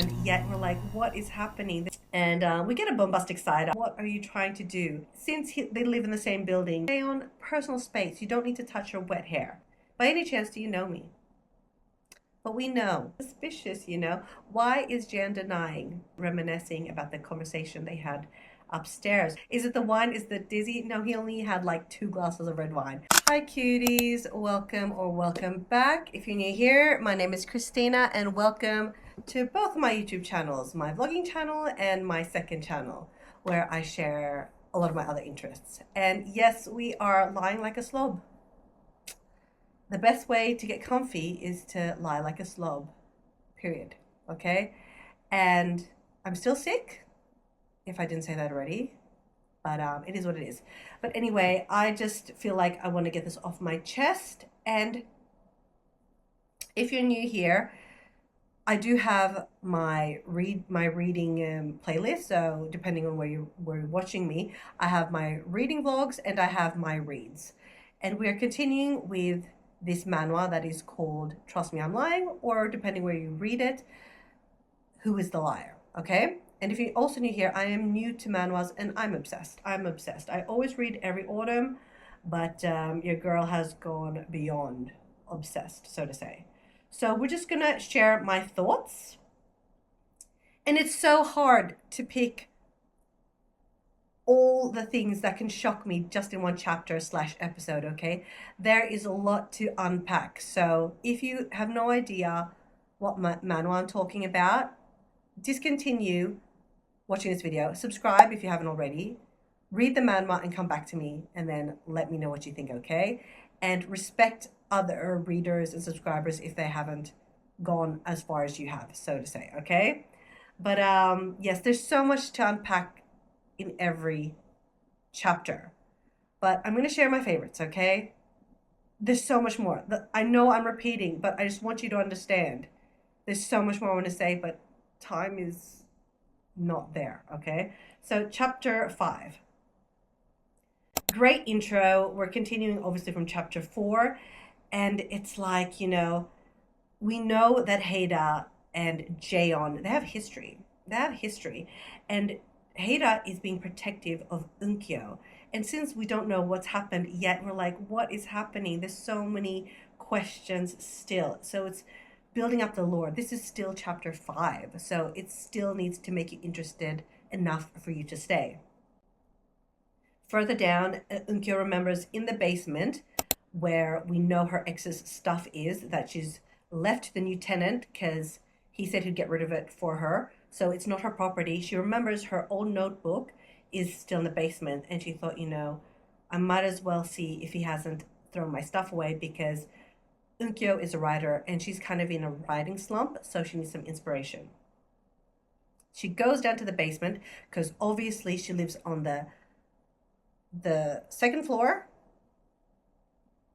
happened yet we're like, what is happening? And we get a bombastic side. What are you trying to do? Since they live in the same building, stay on personal space. You don't need to touch her wet hair. By any chance, do you know me? But we know. Suspicious, you know. Why is Jan denying, reminiscing about the conversation they had upstairs? Is it the wine? Is it dizzy? No, he only had like 2 glasses of red wine. Hi cuties, welcome or welcome back. If you're new here, my name is Kristina and welcome to both my YouTube channels, my vlogging channel and my second channel, where I share a lot of my other interests. And yes, we are lying like a slob. The best way to get comfy is to lie like a slob, period. Okay? And I'm still sick, if I didn't say that already, but it is what it is. But anyway, I just feel like I want to get this off my chest. And if you're new here, I do have my reading playlist. So depending on where you're watching me, I have my reading vlogs and I have my reads. And we are continuing with this manhwa that is called Trust Me I'm Lying, or depending where you read it, Who is the Liar? Okay? And if you're also new here, I am new to manhwas and I'm obsessed. I'm obsessed. I always read every autumn, but your girl has gone beyond obsessed, so to say. So we're just gonna share my thoughts. And it's so hard to pick all the things that can shock me just in one chapter / episode, okay? There is a lot to unpack. So if you have no idea what manhwa I'm talking about, discontinue watching this video, subscribe if you haven't already, read the manhwa and come back to me and then let me know what you think, okay? And respect other readers and subscribers if they haven't gone as far as you have, so to say, okay? But yes, there's so much to unpack in every chapter, but I'm going to share my favorites, okay? There's so much more. I know I'm repeating, but I just want you to understand there's so much more I want to say, but time is not there, okay? So chapter 5, great intro. We're continuing obviously from chapter 4, and it's like, you know, we know that Haida and Jaeon, they have history, and Haida is being protective of Eunkyeo. And since we don't know what's happened yet, we're like, what is happening? There's so many questions still. So it's building up the lore. This is still chapter 5. So it still needs to make you interested enough for you to stay. Further down, Eunkyeo remembers in the basement where we know her ex's stuff is, that she's left the new tenant because he said he'd get rid of it for her. So it's not her property. She remembers her old notebook is still in the basement, and she thought, you know, I might as well see if he hasn't thrown my stuff away, because Eunkyeo is a writer and she's kind of in a writing slump, so she needs some inspiration. She goes down to the basement because obviously she lives on the second floor.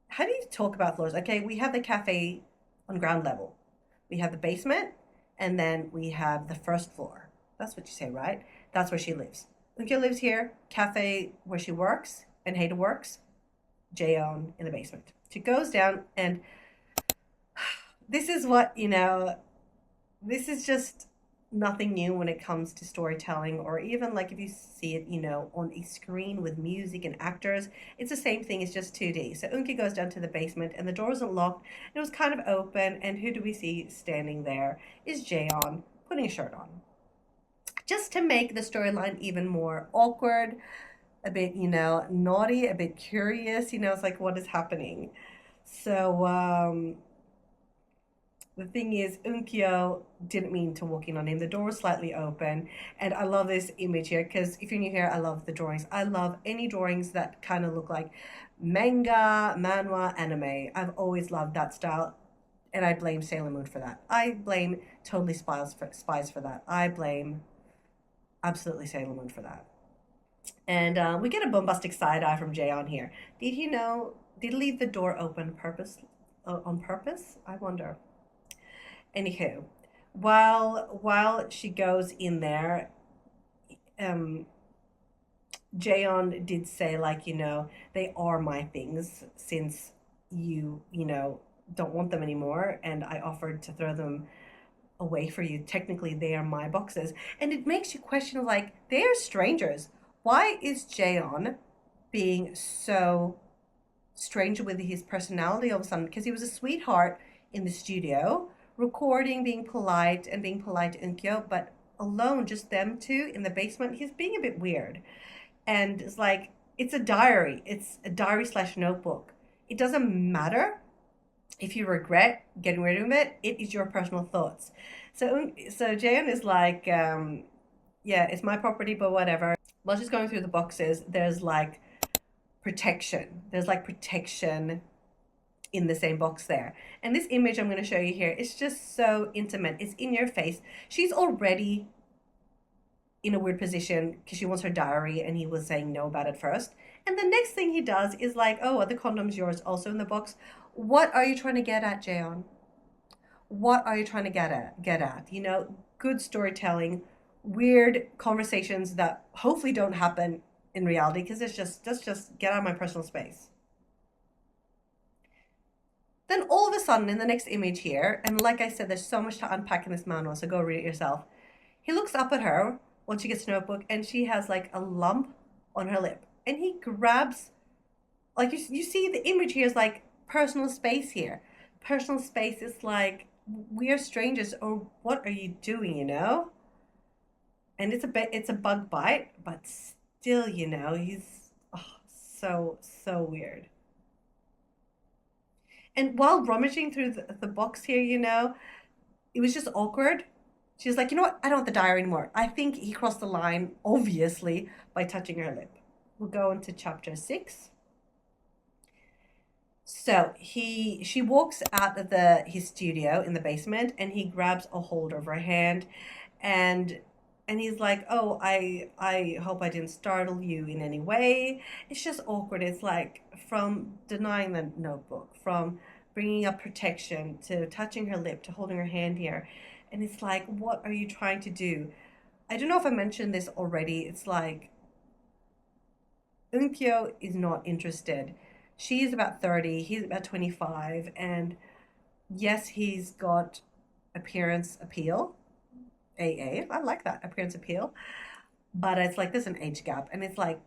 How do you talk about floors? Okay, we have the cafe on ground level. We have the basement, and then we have the first floor. That's what you say, right? That's where she lives. Eunkyeo lives here, cafe where she works, and Haida works, Jaeon in the basement. She goes down, and this is what, you know, this is just nothing new when it comes to storytelling, or even like if you see it, you know, on a screen with music and actors, it's the same thing, it's just 2D. So Eunkyeo goes down to the basement and the door isn't locked, it was kind of open, and who do we see standing there is Jaeon putting a shirt on. Just to make the storyline even more awkward, a bit, you know, naughty, a bit curious, you know, it's like, what is happening? So the thing is, Eunkyeo didn't mean to walk in on him. The door was slightly open, and I love this image here, because if you're new here, I love the drawings. I love any drawings that kind of look like manga, manhwa, anime. I've always loved that style, and I blame Sailor Moon for that. I blame Totally Spies for that. I blame absolutely Sailor Moon for that. And we get a bombastic side-eye from Jaeon here. Did he know, did he leave the door open on purpose? I wonder. Anywho, while she goes in there, Jaeon did say, like, you know, they are my things since you know, don't want them anymore, and I offered to throw them away for you. Technically, they are my boxes. And it makes you question, like, they are strangers. Why is Jaeon being so strange with his personality all of a sudden? Because he was a sweetheart in the studio, recording, being polite to Eunkyeo, but alone, just them two in the basement, he's being a bit weird. And it's like, it's a diary. It's a diary slash notebook. It doesn't matter if you regret getting rid of it. It is your personal thoughts. So Jaeon is like, yeah, it's my property, but whatever. While she's going through the boxes, there's like protection. There's like protection in the same box there. And this image I'm going to show you here is just so intimate. It's in your face. She's already in a weird position because she wants her diary, and he was saying no about it first. And the next thing he does is like, oh, are the condoms yours also in the box? What are you trying to get at, Jaeon? What are you trying to get at? You know, good storytelling, weird conversations that hopefully don't happen in reality, because it's just, let's just get out of my personal space. Then all of a sudden in the next image here, and like I said, there's so much to unpack in this manhwa, so go read it yourself. He looks up at her once she gets the notebook, and she has like a lump on her lip, and he grabs, like, you see the image here is like personal space here. Personal space is like, we are strangers, or what are you doing, you know? And it's a bug bite, but still, you know, he's so weird. And while rummaging through the box here, you know, it was just awkward. She was like, you know what? I don't want the diary anymore. I think he crossed the line, obviously, by touching her lip. We'll go into chapter 6. So she walks out of his studio in the basement, and he grabs a hold of her hand, and he's like, oh, I hope I didn't startle you in any way. It's just awkward. It's like, from denying the notebook, from bringing up protection, to touching her lip, to holding her hand here. And it's like, what are you trying to do? I don't know if I mentioned this already. It's like, Eunkyeo is not interested. She is about 30, he's about 25, and yes, he's got appearance appeal. AA, I like that, appearance appeal. But it's like, there's an age gap, and it's like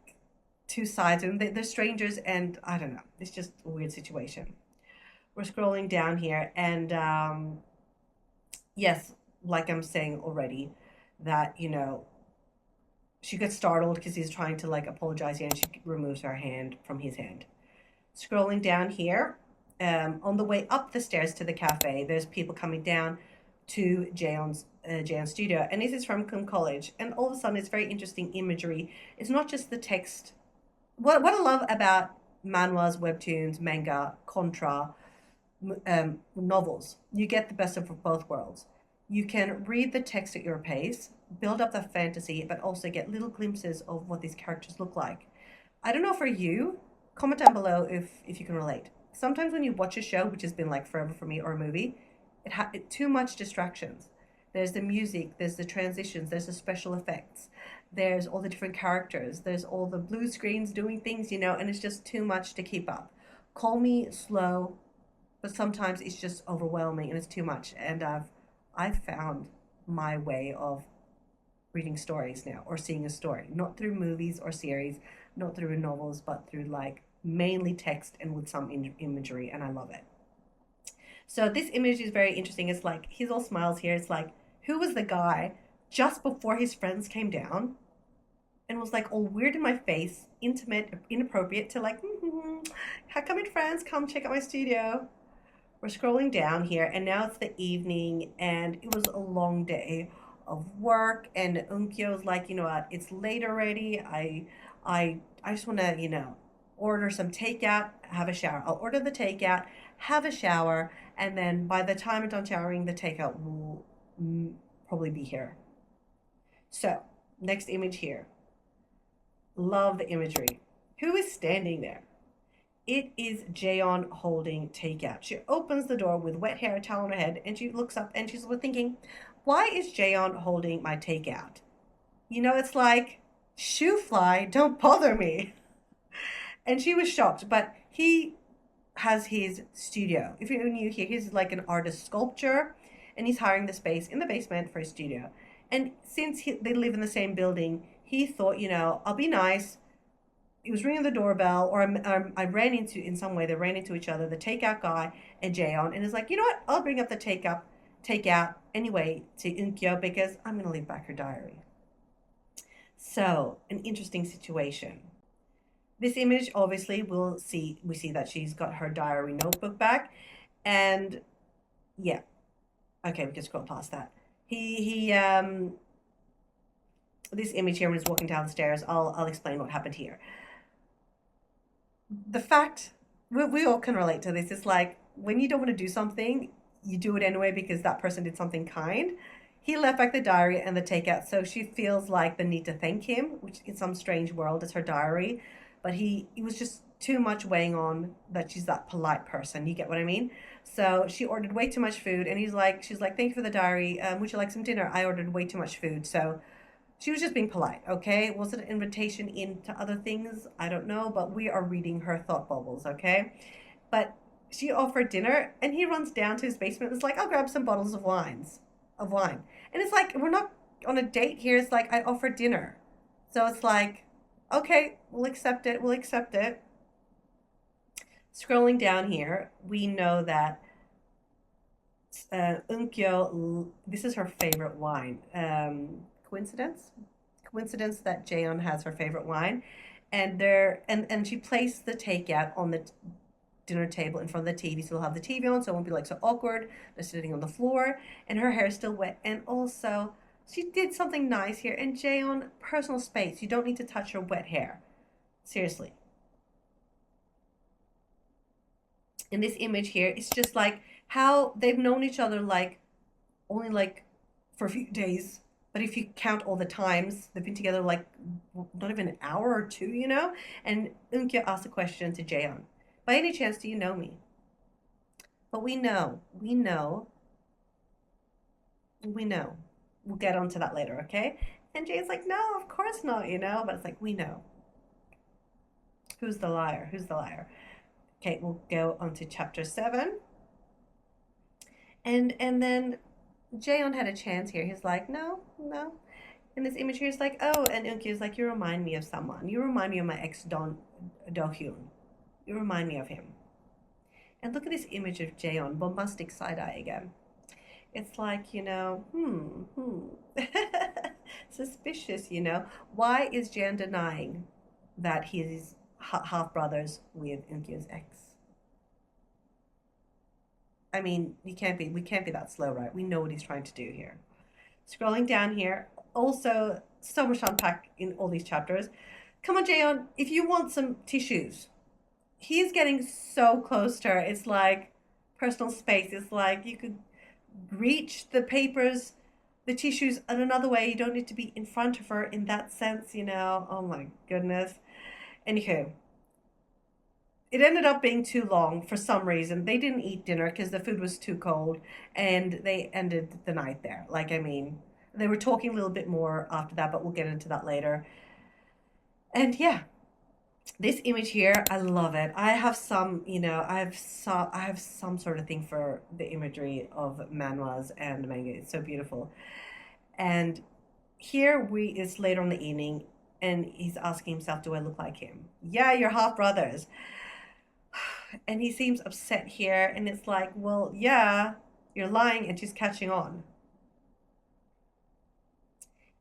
two sides, and they're strangers, and I don't know. It's just a weird situation. We're scrolling down here, and yes, like I'm saying already, that, you know, she gets startled because he's trying to like apologize here, and she removes her hand from his hand. Scrolling down here, on the way up the stairs to the cafe, there's people coming down to Jaeon's studio, and this is from Kum College. And all of a sudden, it's very interesting imagery. It's not just the text. What I love about manhwas, webtoons, manga, contra, novels, you get the best of both worlds. You can read the text at your pace, build up the fantasy, but also get little glimpses of what these characters look like. I don't know for you. Comment down below if you can relate. Sometimes when you watch a show, which has been like forever for me, or a movie, it too much distractions. There's the music, there's the transitions, there's the special effects, there's all the different characters, there's all the blue screens doing things, you know, and it's just too much to keep up. Call me slow, but sometimes it's just overwhelming and it's too much. And I've found my way of reading stories now, or seeing a story, not through movies or series, not through novels, but through like mainly text and with some imagery, and I love it. So this image is very interesting. It's like, he's all smiles here. It's like, who was the guy just before his friends came down and was like all weird in my face, intimate, inappropriate, to like, how come in friends, come check out my studio. We're scrolling down here, and now it's the evening, and it was a long day of work, and Eunkyeo like, you know what, it's late already. I just want to, you know, order some takeout, have a shower. I'll order the takeout, have a shower, and then by the time I'm done showering, the takeout will probably be here. So, next image here. Love the imagery. Who is standing there? It is Jaeon holding takeout. She opens the door with wet hair, towel on her head, and she looks up, and she's thinking, why is Jaeon holding my takeout? You know, it's like, shoo fly, don't bother me. And she was shocked, but he has his studio. If you're new here, he's like an artist sculptor, and he's hiring the space in the basement for his studio. And since they live in the same building, he thought, I'll be nice. He was ringing the doorbell, or I ran into, in some way, they ran into each other, the takeout guy and Jaeon, and is like, you know what? I'll bring up the takeout anyway to Eun-kyo because I'm going to leave back her diary. So, an interesting situation. This image, obviously, we see that she's got her diary notebook back, and yeah, okay, we can scroll past that. This image here when he's walking down the stairs, I'll explain what happened here. The fact, we all can relate to this, is like when you don't want to do something, you do it anyway because that person did something kind. He left back the diary and the takeout, so she feels like the need to thank him, which in some strange world is her diary. But he was just too much weighing on that she's that polite person. You get what I mean? So she ordered way too much food, and she's like, thank you for the diary. Would you like some dinner? I ordered way too much food. So she was just being polite, okay? Was it an invitation into other things? I don't know, but we are reading her thought bubbles, okay? But she offered dinner, and he runs down to his basement and is like, I'll grab some bottles of wine. And it's like, we're not on a date here. It's like, I offered dinner. So it's like, okay, we'll accept it. Scrolling down here, we know that Eun-kyo, this is her favorite wine. Coincidence that Jaeon has her favorite wine, and she placed the takeout on the dinner table in front of the TV, so we'll have the TV on, so it won't be like so awkward. They're sitting on the floor, and her hair is still wet, and also she did something nice here. And Jaeon, personal space. You don't need to touch her wet hair. Seriously. In this image here, it's just like how they've known each other like only like for a few days. But if you count all the times, they've been together like not even an hour or two, And Eun-kyo asked a question to Jaeon. By any chance, do you know me? But we know. We'll get onto that later, okay? And Jae's like, no, of course not, But it's like, we know. Who's the liar? Okay, we'll go on to chapter 7. And then Jaeon had a chance here. He's like, no. In this image here, he's like, oh, and Eun-kyo's like, you remind me of someone. You remind me of my ex Do-hyun. You remind me of him. And look at this image of Jaeon, bombastic side-eye again. It's like, suspicious, Why is Jaeon denying that he's half brothers with Eun-kyo's ex? I mean, we can't be that slow, right? We know what he's trying to do here. Scrolling down here, also so much to unpack in all these chapters. Come on, Jaeon, if you want some tissues. He's getting so close to her. It's like personal space. It's like you could reach the papers, the tissues in another way. You don't need to be in front of her in that sense, Oh my goodness. Anywho, it ended up being too long for some reason. They didn't eat dinner because the food was too cold, and they ended the night there. They were talking a little bit more after that, but we'll get into that later. And yeah, this image here, I love it. I have some sort of thing for the imagery of manhwas and manga. It's so beautiful. And here it's later in the evening, and he's asking himself, do I look like him? Yeah, you're half brothers. And he seems upset here, and it's like, well, yeah, you're lying, and she's catching on.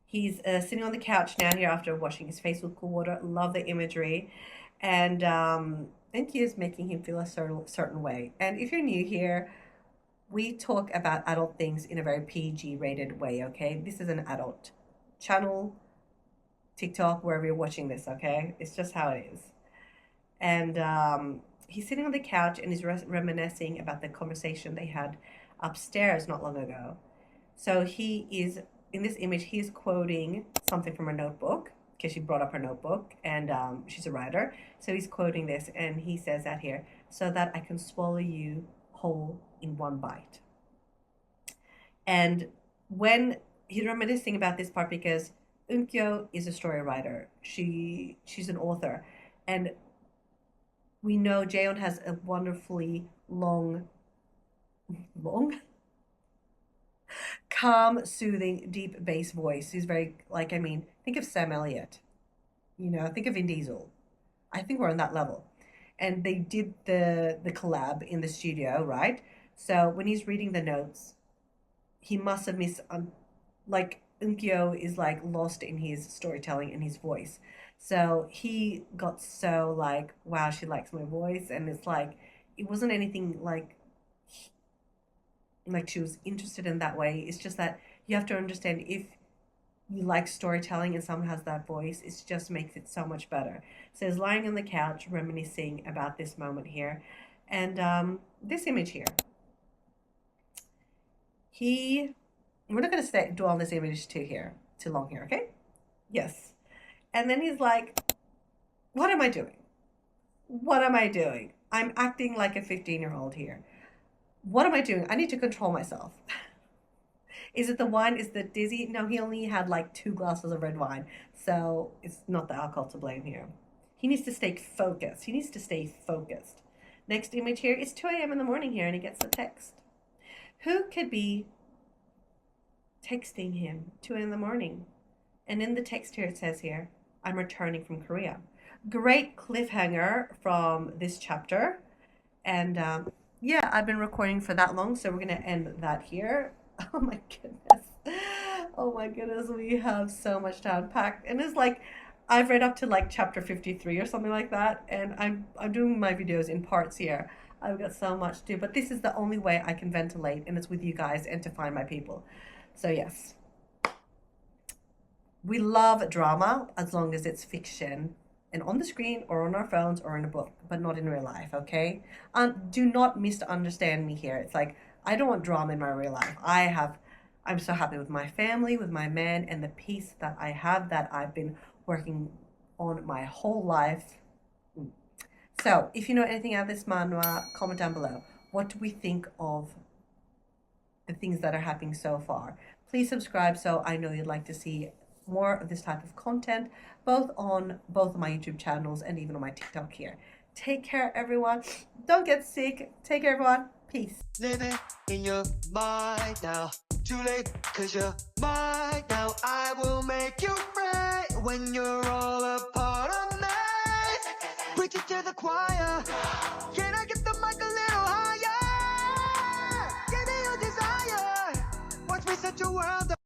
He's sitting on the couch now here after washing his face with cool water. Love the imagery. And he is making him feel a certain way. And if you're new here, we talk about adult things in a very PG rated way, okay? This is an adult channel, TikTok, wherever you're watching this, okay? It's just how it is. And he's sitting on the couch and he's reminiscing about the conversation they had upstairs not long ago. So he is, in this image, he's quoting something from her notebook, because she brought up her notebook, and she's a writer. So he's quoting this, and he says that here, so that I can swallow you whole in one bite. And when he's reminiscing about this part, because Eun-kyo is a story writer, she's an author, and we know Jaeon has a wonderfully long calm, soothing, deep bass voice. He's very, like, I mean, think of Sam Elliott, you know, think of Vin Diesel. I think we're on that level. And they did the collab in the studio, right? So when he's reading the notes, he must have missed, like, Unkyo is like lost in his storytelling and his voice. So he got so like, wow, she likes my voice, and it's like it wasn't anything like she was interested in that way. It's just that you have to understand if you like storytelling and someone has that voice, it just makes it so much better. So he's lying on the couch reminiscing about this moment here, and this image here. We're not going to dwell on this image too long here, okay? Yes. And then he's like, what am I doing? What am I doing? I'm acting like a 15-year-old here. What am I doing? I need to control myself. Is it the wine? Is it dizzy? No, he only had like 2 glasses of red wine. So it's not the alcohol to blame here. He needs to stay focused. He needs to stay focused. Next image here is 2 a.m. in the morning here, and he gets a text. Who could be texting him 2 in the morning? And in the text here, it says here, I'm returning from Korea. Great cliffhanger from this chapter. And yeah, I've been recording for that long, so we're going to end that here. Oh my goodness. Oh my goodness, we have so much to unpack. And it's like, I've read up to like chapter 53 or something like that. And I'm doing my videos in parts here. I've got so much to do, but this is the only way I can ventilate, and it's with you guys and to find my people. So yes, we love drama as long as it's fiction and on the screen or on our phones or in a book, but not in real life, okay? Do not misunderstand me here. It's like, I don't want drama in my real life. I'm so happy with my family, with my man, and the peace that I have that I've been working on my whole life. So, if you know anything out of this manhwa, comment down below. What do we think of the things that are happening so far? Please subscribe so I know you'd like to see more of this type of content, both on both of my YouTube channels and even on my TikTok here. Take care, everyone. Don't get sick. Take care, everyone. Peace. Living in your mind now. Too late, cause you're mine now. I will make you right when you're all a part of me. Preach it to the choir. Can I get the mic a little higher? Give me your desire. Watch me set your world up.